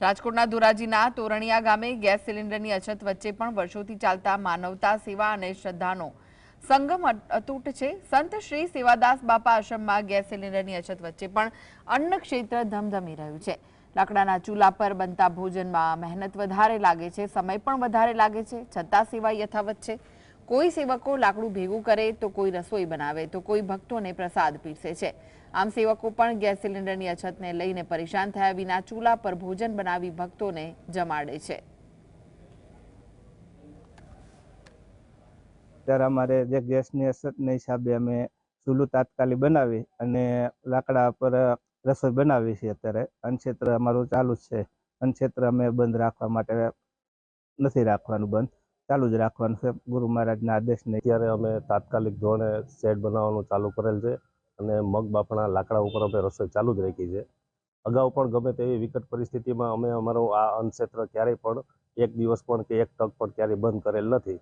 રાજકોટના ધોરાજીના તોરણિયા ગામે ગેસ સિલિન્ડરની અછત વચ્ચે પણ વર્ષોથી ચાલતા માનવતા સેવા અને શ્રદ્ધાનો સંગમ અતૂટ છે। સંત શ્રી સેવાદાસ બાપા આશ્રમમાં ગેસ સિલિન્ડરની અછત વચ્ચે પણ અન્ન ક્ષેત્ર ધમધમી રહ્યું છે। લાકડાના ચૂલા પર બનતા ભોજનમાં મહેનત વધારે લાગે છે, સમય પણ વધારે લાગે છે, છતાં સેવા યથાવત છે। કોઈ સેવકો લાકડું ભેગું કરે તો કોઈ રસોઈ બનાવે તો કોઈ ભક્તોને પ્રસાદ પીરસે છે। આમ સેવકો પણ ગેસ સિલિન્ડરની અછતને લઈને પરેશાન થયા વિના ચૂલા પર ભોજન બનાવી ભક્તોને જમાડે છે। ત્યારે અમારે જે ગેસની અછતના હિસાબે અમે ચૂલું તાત્કાલિક બનાવી અને લાકડા પર રસોઈ બનાવી છે। અત્યારે અન્નક્ષેત્ર અમારું ચાલુ જ છે। અન્નક્ષેત્ર અમે બંધ રાખવા માટે નથી રાખવાનું, બંધ ચાલુ જ રાખવાનું છે ગુરુ મહારાજના આદેશને। અત્યારે અમે તાત્કાલિક ધોરણે શેડ બનાવવાનું ચાલુ કરેલ છે અને મગ બાફણા લાકડા ઉપર અમે રસોઈ ચાલુ જ રાખી છે। અગાઉ પણ ગમે તેવી વિકટ પરિસ્થિતિમાં અમે અમારું આ અન્નક્ષેત્ર ક્યારેય પણ એક દિવસ પણ કે એક તક પણ ક્યારેય બંધ કરેલ નથી।